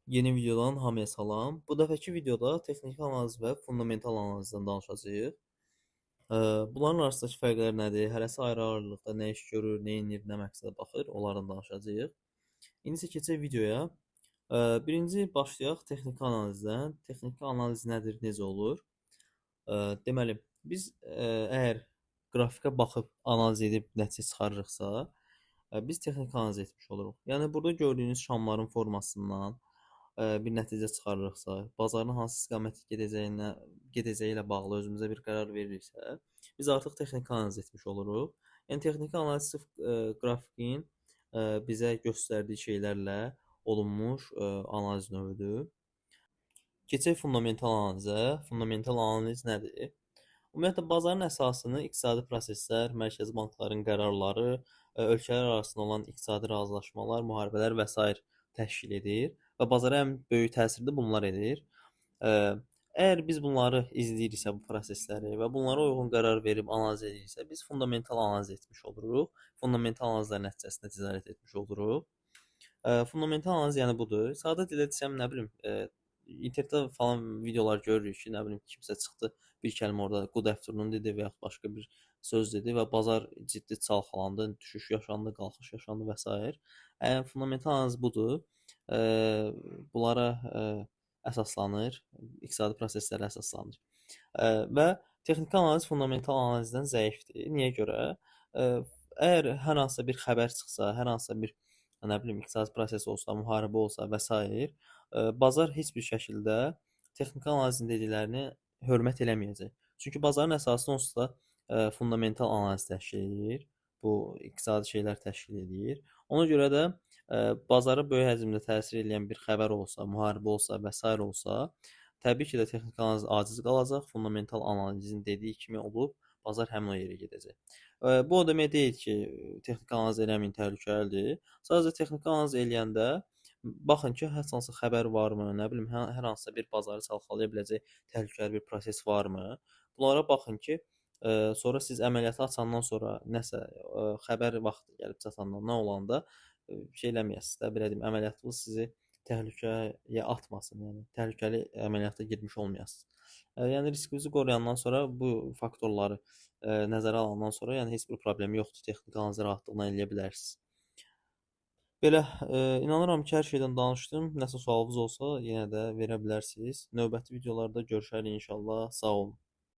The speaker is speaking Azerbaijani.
Yeni videodan hamıya salam. Bu dəfəki videoda texniki analiz və fundamental analizdən danışacağıq. Bunların arasındakı fərqlər nədir? Hərəsi ayrı-ayrılıqda nə iş görür, nə edir, nə məqsədə baxır, onlardan danışacağıq. İndi isə keçək videoya. Birinci başlayaq texniki analizdən. Texniki analiz nədir, necə olur? Deməli, biz əgər qrafikə baxıb analiz edib nəticə çıxarırıqsa, biz texniki analiz etmiş oluruq. Yəni burada gördüyünüz şamların formasından bir nəticə çıxarırıqsa, bazarın hansı istiqamətə gedəcəyi ilə bağlı özümüzə bir qərar veririksə, biz artıq texniki analiz etmiş oluruq. Yəni texniki analiz sırf qrafikin bizə göstərdiyi şeylərlə olunmuş analiz növüdür. Keçək fundamental analizə. Fundamental analiz nədir? Ümumiyyətlə bazarın əsasını iqtisadi proseslər, mərkəzi bankların qərarları, ölkələr arasında olan iqtisadi razılaşmalar, müharibələr və sair təşkil edir və bazara ən böyük təsir də bunlar edir. Əgər biz bunları izləyiriksə bu prosesləri və bunlara uyğun qərar verib analiz ediriksə, biz fundamental analiz etmiş oluruq. Fundamental analizlər nəticəsində ticarət etmiş oluruq. Fundamental analiz yəni budur. Sadə dildə desəm, nə bilim, internetdə falan videolar görürük ki, nə bilim, kimsə çıxdı, bir kəlmə orada good afternoon dedi və yaxud başqa bir söz dedi və bazar ciddi çalxalandı, düşüş yaşandı, qalxış yaşandı və s. Fundamental analiz budur. Bunlara əsaslanır, iqtisadi proseslərə əsaslanır. Və texniki analiz fundamental analizdən zəifdir. Niyə görə? Əgər hər hansısa bir xəbər çıxsa, hər hansısa bir nə bilim iqtisadi proses olsa, müharibə olsa və s. Bazar heç bir şəkildə texniki analizin dediklərini hörmət eləməyəcək. Çünki bazarın əsasını onsuz da fundamental analiz təşkil edir. Bu iqtisadi şeylər təşkil edir. Ona görə də bazara böyük həcmdə təsir edən bir xəbər olsa, müharibə olsa və s. olsa, təbii ki də texniki analiz aciz qalacaq. Fundamental analizin dediyi kimi olub, bazar həmin o yerə gedəcək. Bu o demək deyil ki, texniki analiz eləməyin, təhlükəlidir. Sadəcə texniki analiz eləyəndə baxın ki, hər hansı xəbər varmı, nə bilim, hər hansısa bir bazarı çalxalaya biləcək təhlükəli bir proses varmı? Bunlara baxın ki, sonra siz əməliyyatı açandan sonra nəsə xəbər vaxtı gəlib çatandan nə olanda şey eləməyəsiniz də, belə deyim, əməliyyatınız sizi təhlükəyə atmasın, yəni təhlükəli əməliyyata girmiş olmayasınız. Yəni riskinizi qoruyandan sonra bu faktorları nəzərə alandan sonra, yəni heç bir problem yoxdur, texniki analizi rahatlıqla eləyə bilərsiniz. Belə, inanıram ki, hər şeydən danışdım. Nəsə sualınız olsa yenə də verə bilərsiniz. Növbəti videolarda görüşərik inşallah. Sağ olun.